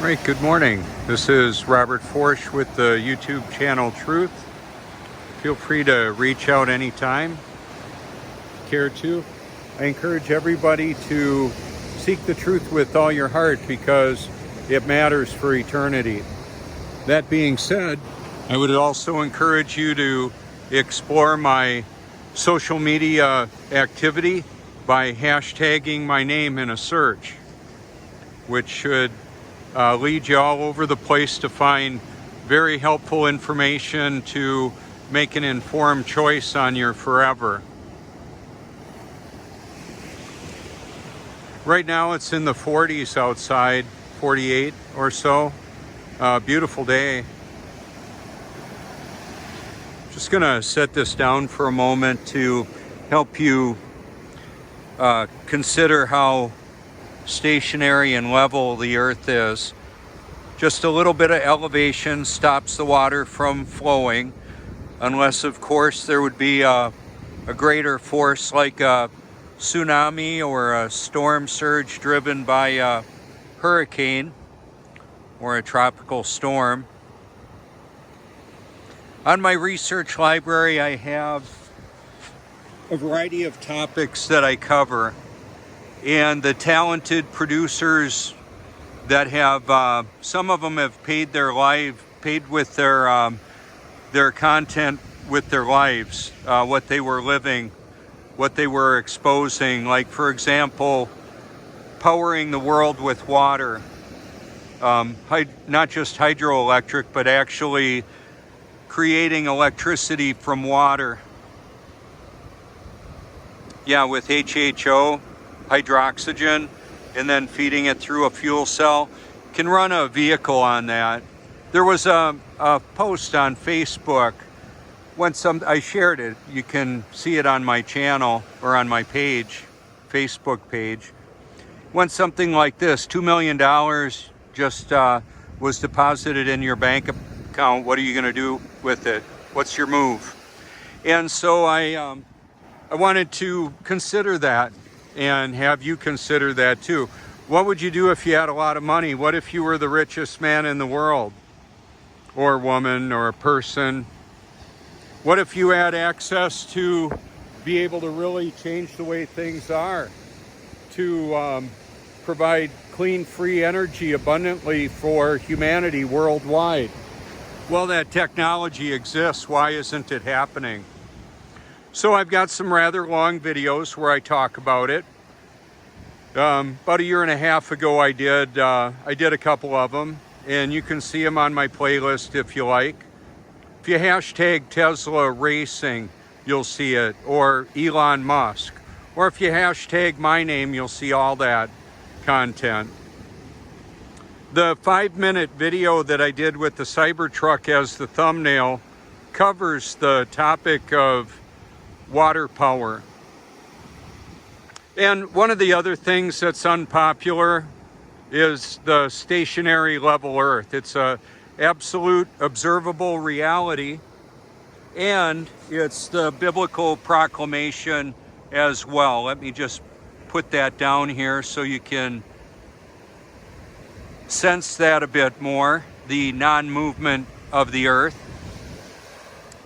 Right, good morning. This is Robert Forsch with the YouTube channel Truth. Feel free to reach out anytime, care to. I encourage everybody to seek the truth with all your heart because it matters for eternity. That being said, I would also encourage you to explore my social media activity by hashtagging my name in a search, which should lead you all over the place to find very helpful information to make an informed choice on your forever. Right now it's in the 40s outside, 48 or so. Beautiful day. Just gonna set this down for a moment to help you consider how stationary and level the earth is. Just a little bit of elevation stops the water from flowing, unless of course there would be a greater force like a tsunami or a storm surge driven by a hurricane or a tropical storm. On my research library I have a variety of topics that I cover, and the talented producers that have, some of them have paid with their content with their lives, what they were living, what they were exposing. Like for example, powering the world with water, not just hydroelectric, but actually creating electricity from water. Yeah, with HHO. Hydroxygen, and then feeding it through a fuel cell. Can run a vehicle on that. There was a post on Facebook when I shared it. You can see it on my channel or on my page, Facebook page. When something like this, $2 million just was deposited in your bank account, what are you going to do with it? What's your move? And so I wanted to consider that and have you consider that too. What would you do if you had a lot of money? What if you were the richest man in the world, or woman, or person? What if you had access to be able to really change the way things are, to provide clean, free energy abundantly for humanity worldwide? Well, that technology exists. Why isn't it happening? So I've got some rather long videos where I talk about it. About a year and a half ago I did a couple of them, and you can see them on my playlist if you like. If you hashtag Tesla Racing, you'll see it, or Elon Musk. Or if you hashtag my name, you'll see all that content. The 5-minute video that I did with the Cybertruck as the thumbnail covers the topic of water power. And one of the other things that's unpopular is the stationary level earth. It's a absolute observable reality, and it's the biblical proclamation as well. Let me just put that down here so you can sense that a bit more, the non-movement of the earth.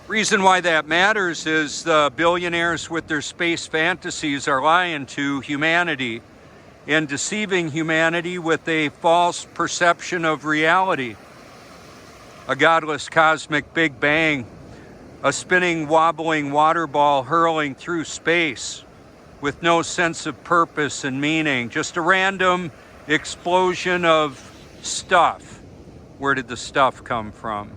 Reason why that matters is the billionaires with their space fantasies are lying to humanity and deceiving humanity with a false perception of reality. A godless cosmic big bang, a spinning, wobbling water ball hurling through space with no sense of purpose and meaning, just a random explosion of stuff. Where did the stuff come from?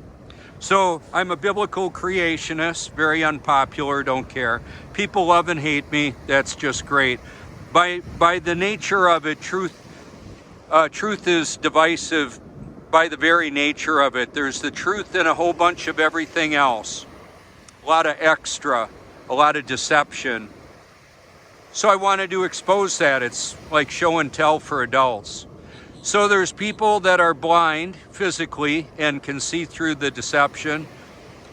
So I'm a biblical creationist, very unpopular, don't care. People love and hate me, that's just great. By the nature of it, truth is divisive by the very nature of it. There's the truth and a whole bunch of everything else. A lot of extra, a lot of deception. So I wanted to expose that. It's like show and tell for adults. So there's people that are blind physically and can see through the deception.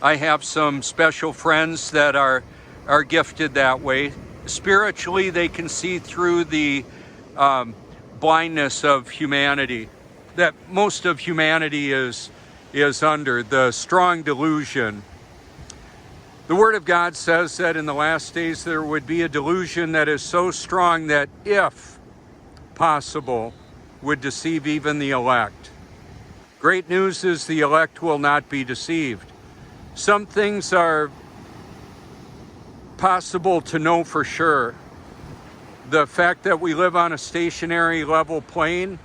I have some special friends that are gifted that way. Spiritually, they can see through the blindness of humanity. that most of humanity is under, the strong delusion. The Word of God says that in the last days there would be a delusion that is so strong that, if possible, would deceive even the elect. Great news is the elect will not be deceived. Some things are possible to know for sure. The fact that we live on a stationary level plane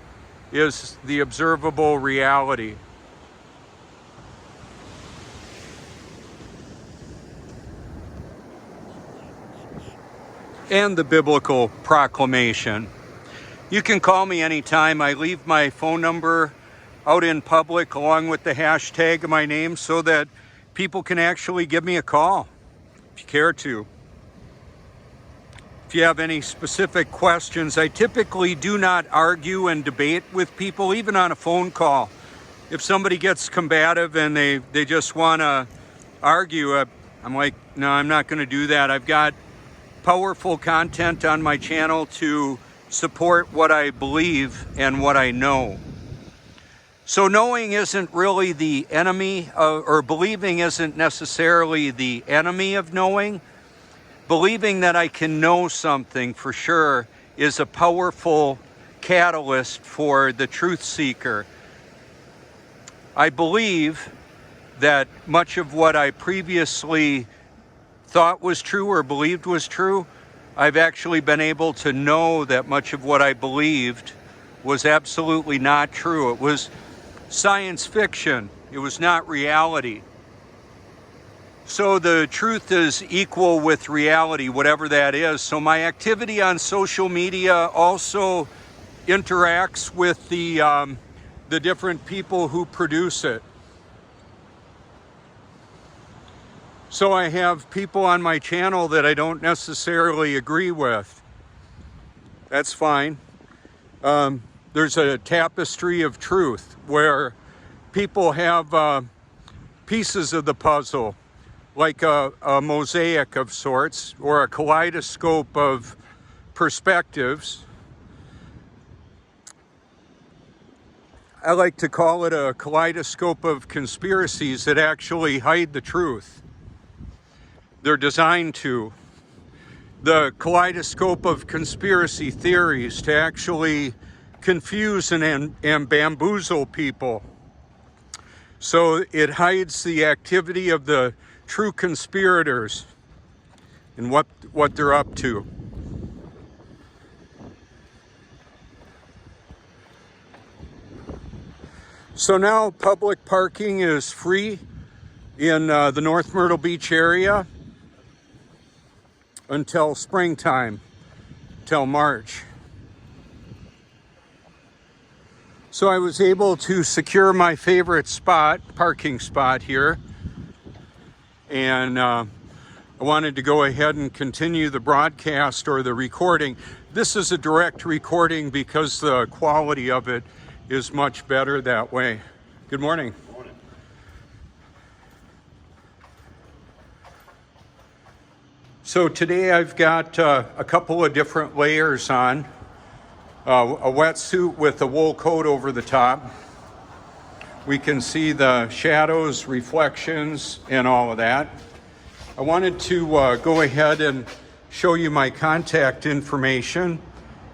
is the observable reality. And the biblical proclamation. You can call me anytime. I leave my phone number out in public along with the hashtag of my name so that people can actually give me a call if you care to. If you have any specific questions, I typically do not argue and debate with people, even on a phone call. If somebody gets combative and they just want to argue, I'm like, no, I'm not going to do that. I've got powerful content on my channel to support what I believe and what I know. So knowing isn't really the enemy, or believing isn't necessarily the enemy of knowing. Believing that I can know something for sure is a powerful catalyst for the truth seeker. I believe that much of what I previously thought was true or believed was true, I've actually been able to know that much of what I believed was absolutely not true. It was science fiction. It was not reality. So the truth is equal with reality, whatever that is. So my activity on social media also interacts with the different people who produce it. So I have people on my channel that I don't necessarily agree with. That's fine. There's a tapestry of truth where people have pieces of the puzzle, like a mosaic of sorts, or a kaleidoscope of perspectives. I like to call it a kaleidoscope of conspiracies that actually hide the truth. They're designed to. The kaleidoscope of conspiracy theories to actually confuse and bamboozle people. So it hides the activity of the true conspirators and what they're up to. So now public parking is free in the North Myrtle Beach area until springtime, till March. So I was able to secure my favorite spot, parking spot here, and I wanted to go ahead and continue the broadcast or the recording. This is a direct recording because the quality of it is much better that way. Good morning. Good morning. So today I've got a couple of different layers on. A wetsuit with a wool coat over the top. We can see the shadows, reflections, and all of that. I wanted to go ahead and show you my contact information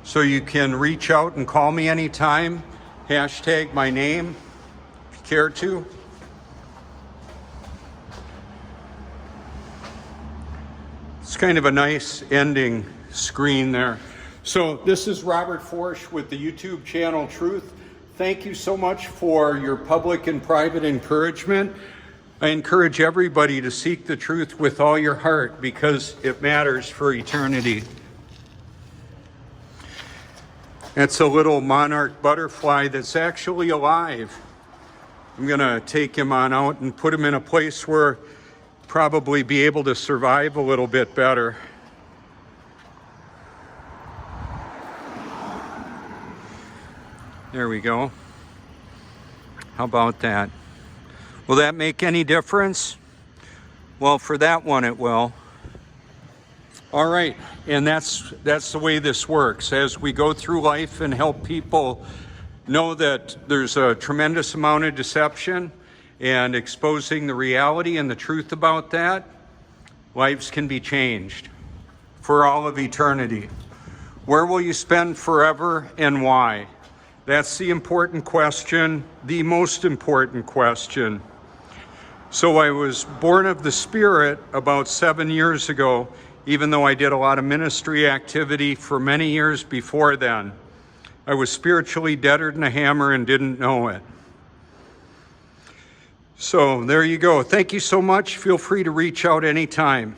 so you can reach out and call me anytime. Hashtag my name if you care to. It's kind of a nice ending screen there. So this is Robert Forsch with the YouTube channel Truth. Thank you so much for your public and private encouragement. I encourage everybody to seek the truth with all your heart because it matters for eternity. That's a little monarch butterfly that's actually alive. I'm gonna take him on out and put him in a place where he'll probably be able to survive a little bit better. There we go. How about that? Will that make any difference? Well, for that one it will. All right, and that's the way this works. As we go through life and help people Know that there's a tremendous amount of deception, and exposing the reality and the truth about that, lives can be changed for all of eternity. Where will you spend forever and why? That's the important question, the most important question. So I was born of the Spirit about 7 years ago, even though I did a lot of ministry activity for many years before then. I was spiritually deader than a hammer and didn't know it. So there you go. Thank you so much. Feel free to reach out anytime.